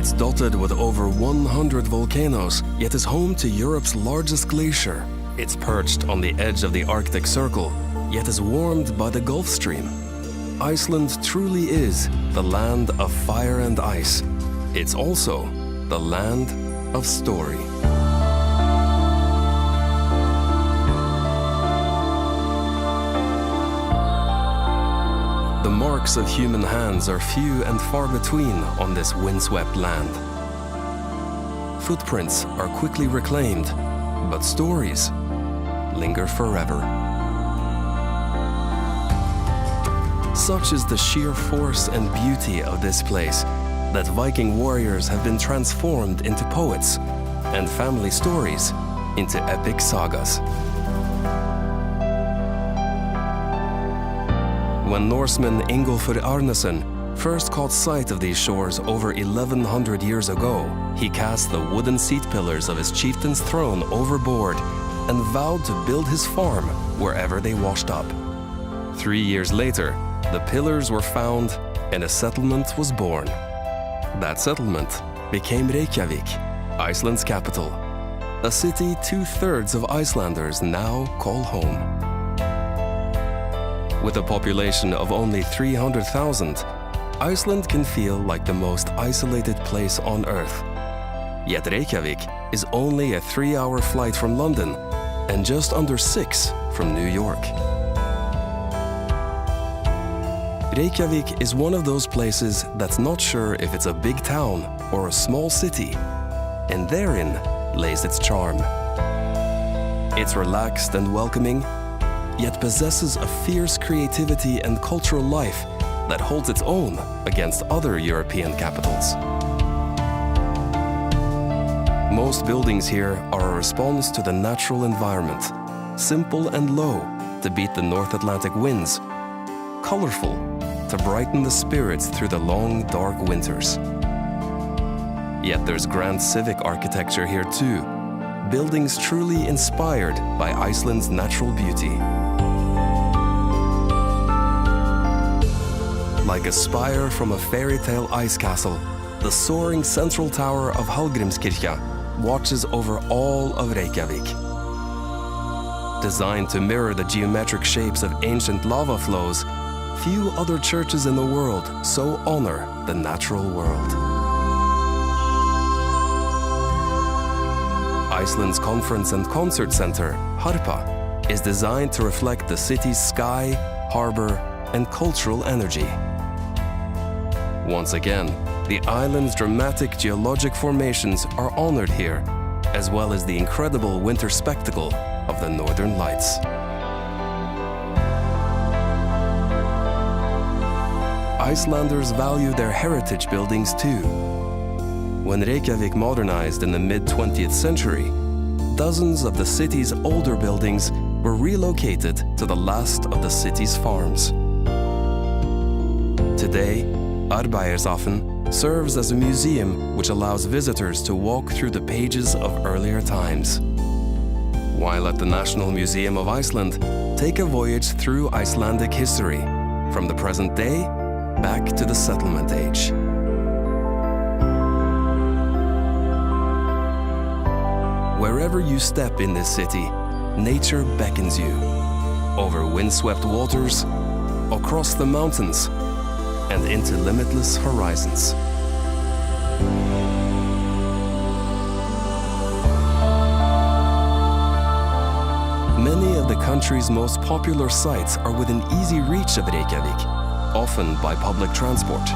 It's dotted with over 100 volcanoes, yet is home to Europe's largest glacier. It's perched on the edge of the Arctic Circle, yet is warmed by the Gulf Stream. Iceland truly is the land of fire and ice. It's also the land of story. The marks of human hands are few and far between on this windswept land. Footprints are quickly reclaimed, but stories linger forever. Such is the sheer force and beauty of this place that Viking warriors have been transformed into poets and family stories into epic sagas. When Norseman Ingolfur Arnason first caught sight of these shores over 1100 years ago, he cast the wooden seat pillars of his chieftain's throne overboard and vowed to build his farm wherever they washed up. 3 years later, the pillars were found and a settlement was born. That settlement became Reykjavik, Iceland's capital, a city 2/3 of Icelanders now call home. With a population of only 300,000, Iceland can feel like the most isolated place on Earth. Yet Reykjavik is only a 3-hour flight from London and just under 6 from New York. Reykjavik is one of those places that's not sure if it's a big town or a small city, and therein lays its charm. It's relaxed and welcoming, yet possesses a fierce creativity and cultural life that holds its own against other European capitals. Most buildings here are a response to the natural environment, simple and low to beat the North Atlantic winds, colorful to brighten the spirits through the long, dark winters. Yet there's grand civic architecture here too, buildings truly inspired by Iceland's natural beauty. Like a spire from a fairy tale ice castle, the soaring central tower of Hallgrímskirkja watches over all of Reykjavik. Designed to mirror the geometric shapes of ancient lava flows, few other churches in the world so honor the natural world. Iceland's conference and concert center, Harpa, is designed to reflect the city's sky, harbor, and cultural energy. Once again, the island's dramatic geologic formations are honored here, as well as the incredible winter spectacle of the Northern Lights. Icelanders value their heritage buildings too. When Reykjavik modernized in the mid-20th century, dozens of the city's older buildings were relocated to the last of the city's farms. Today, Arbeiðarsáttr serves as a museum which allows visitors to walk through the pages of earlier times. While at the National Museum of Iceland, take a voyage through Icelandic history, from the present day back to the settlement age. Wherever you step in this city, nature beckons you, over windswept waters, across the mountains, and into limitless horizons. Many of the country's most popular sites are within easy reach of Reykjavik, often by public transport.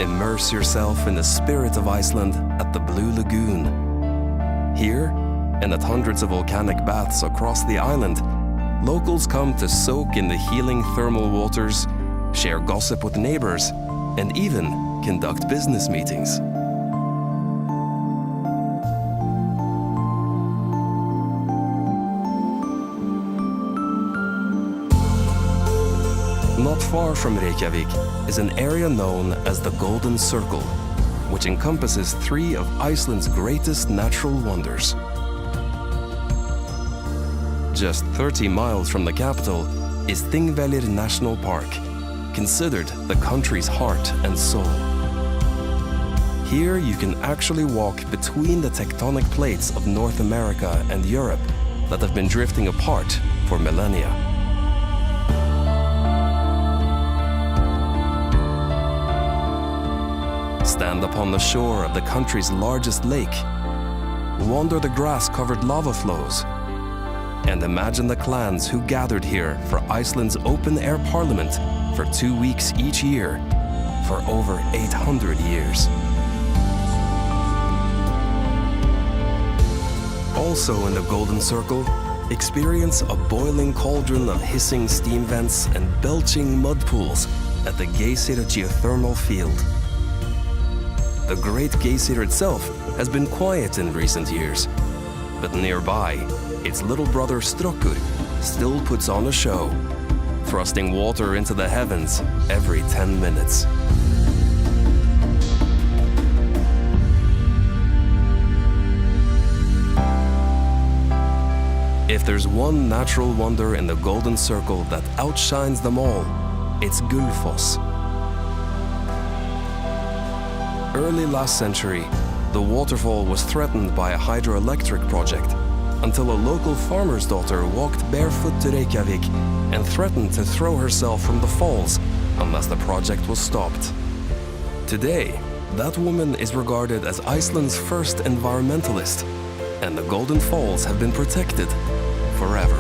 Immerse yourself in the spirit of Iceland at the Blue Lagoon. Here, and at hundreds of volcanic baths across the island, locals come to soak in the healing thermal waters, share gossip with neighbors, and even conduct business meetings. Not far from Reykjavik is an area known as the Golden Circle, which encompasses 3 of Iceland's greatest natural wonders. Just 30 miles from the capital is Thingvellir National Park, considered the country's heart and soul. Here you can actually walk between the tectonic plates of North America and Europe that have been drifting apart for millennia. Stand upon the shore of the country's largest lake, wander the grass-covered lava flows, and imagine the clans who gathered here for Iceland's open-air parliament for 2 weeks each year for over 800 years. Also in the Golden Circle, experience a boiling cauldron of hissing steam vents and belching mud pools at the Geysir geothermal field. The Great Geysir itself has been quiet in recent years, but nearby, its little brother Strokkur still puts on a show, thrusting water into the heavens every 10 minutes. If there's one natural wonder in the Golden Circle that outshines them all, it's Gullfoss. Early last century, the waterfall was threatened by a hydroelectric project until a local farmer's daughter walked barefoot to Reykjavik and threatened to throw herself from the falls unless the project was stopped. Today, that woman is regarded as Iceland's first environmentalist, and the Golden Falls have been protected forever.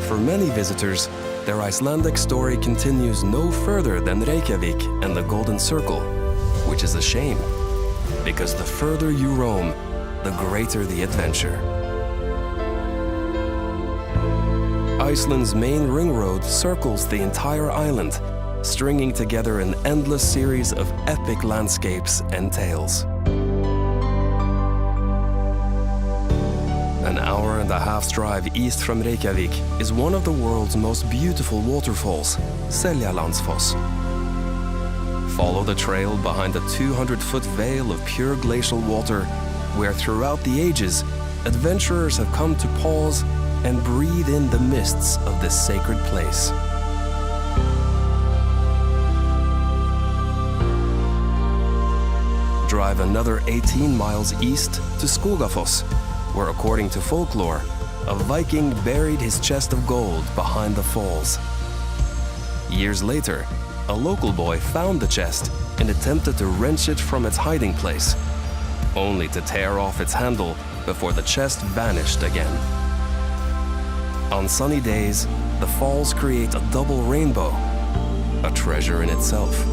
For many visitors, their Icelandic story continues no further than Reykjavik and the Golden Circle, which is a shame, because the further you roam, the greater the adventure. Iceland's main ring road circles the entire island, stringing together an endless series of epic landscapes and tales. An hour-and-a-half's drive east from Reykjavik is one of the world's most beautiful waterfalls, Seljalandsfoss. Follow the trail behind a 200-foot veil of pure glacial water, where throughout the ages, adventurers have come to pause and breathe in the mists of this sacred place. Drive another 18 miles east to Skogafoss, where, according to folklore, a Viking buried his chest of gold behind the falls. Years later, a local boy found the chest and attempted to wrench it from its hiding place, only to tear off its handle before the chest vanished again. On sunny days, the falls create a double rainbow, a treasure in itself.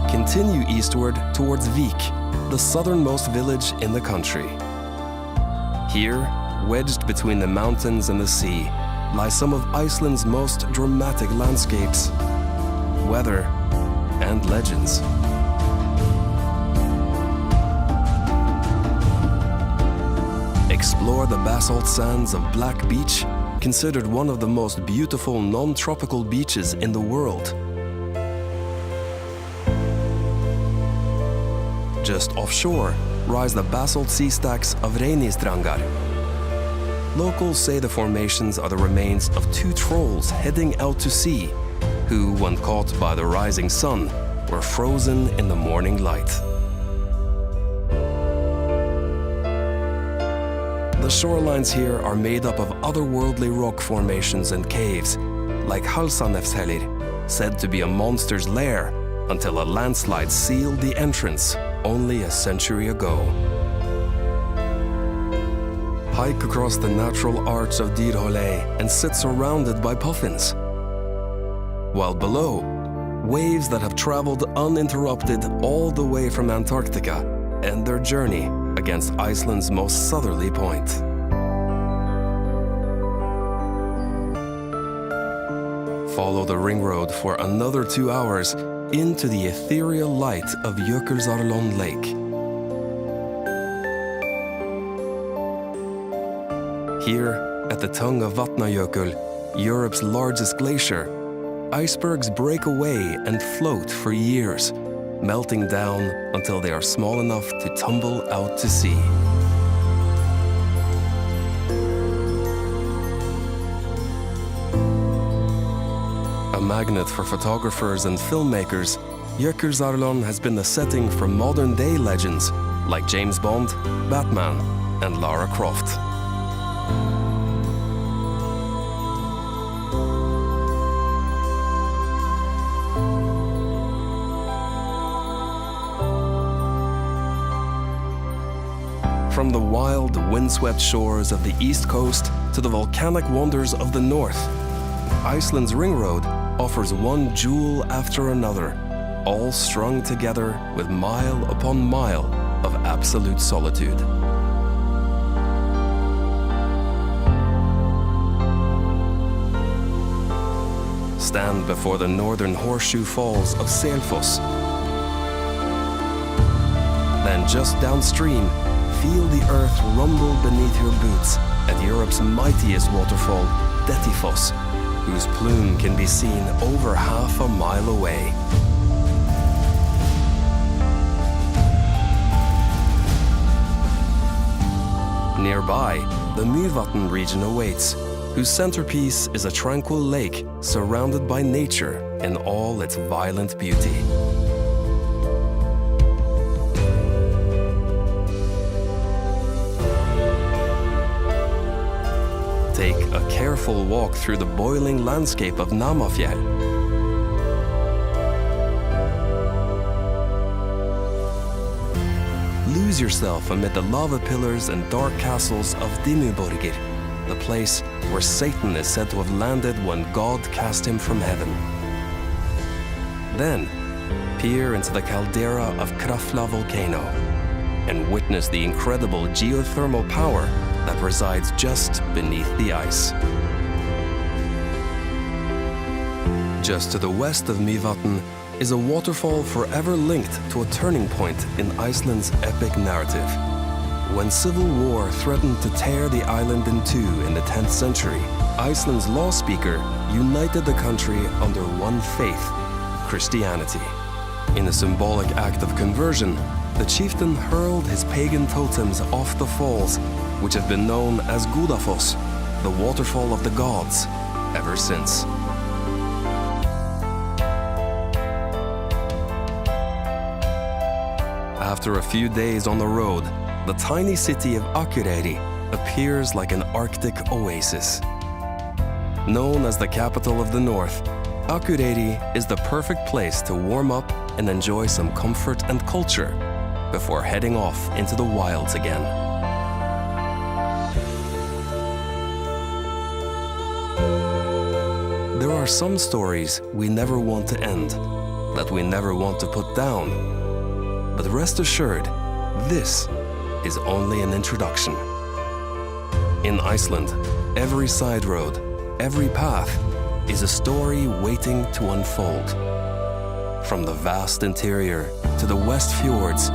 Continue eastward towards Vik, the southernmost village in the country. Here, wedged between the mountains and the sea, lie some of Iceland's most dramatic landscapes, weather, and legends. Explore the basalt sands of Black Beach, considered one of the most beautiful non-tropical beaches in the world. Just offshore rise the basalt sea stacks of Reynistrangar. Locals say the formations are the remains of two trolls heading out to sea, who, when caught by the rising sun, were frozen in the morning light. The shorelines here are made up of otherworldly rock formations and caves, like Halsanefshellir, said to be a monster's lair until a landslide sealed the entrance only a century ago. Hike across the natural arch of Dyrhólaey and sit surrounded by puffins. While below, waves that have traveled uninterrupted all the way from Antarctica end their journey against Iceland's most southerly point. Follow the ring road for another 2 hours into the ethereal light of Jökulsárlón Lake. Here, at the tongue of Vatnajökull, Europe's largest glacier, icebergs break away and float for years, melting down until they are small enough to tumble out to sea. A magnet for photographers and filmmakers, Jökulsárlón has been the setting for modern-day legends like James Bond, Batman, and Lara Croft. From the wild, windswept shores of the east coast to the volcanic wonders of the north, Iceland's ring road offers one jewel after another, all strung together with mile upon mile of absolute solitude. Stand before the northern horseshoe falls of Selfoss. Then just downstream, feel the earth rumble beneath your boots at Europe's mightiest waterfall, Dettifoss, whose plume can be seen over half a mile away. Nearby, the Mývatn region awaits, whose centerpiece is a tranquil lake surrounded by nature in all its violent beauty. Take a careful walk through the boiling landscape of Namafjell. Lose yourself amid the lava pillars and dark castles of Dimmuborgir, the place where Satan is said to have landed when God cast him from heaven. Then, peer into the caldera of Krafla volcano and witness the incredible geothermal power that resides just beneath the ice. Just to the west of Mývatn is a waterfall forever linked to a turning point in Iceland's epic narrative. When civil war threatened to tear the island in two in the 10th century, Iceland's law speaker united the country under one faith, Christianity. In a symbolic act of conversion, the chieftain hurled his pagan totems off the falls, which have been known as Gudafoss, the waterfall of the gods, ever since. After a few days on the road, the tiny city of Akureyri appears like an Arctic oasis. Known as the capital of the north, Akureyri is the perfect place to warm up and enjoy some comfort and culture before heading off into the wilds again. There are some stories we never want to end, that we never want to put down. But rest assured, this is only an introduction. In Iceland, every side road, every path is a story waiting to unfold. From the vast interior to the west fjords,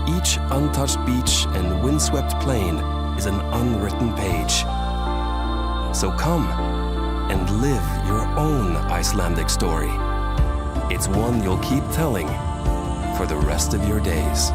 each untouched beach and windswept plain is an unwritten page. So come and live your own Icelandic story. It's one you'll keep telling for the rest of your days.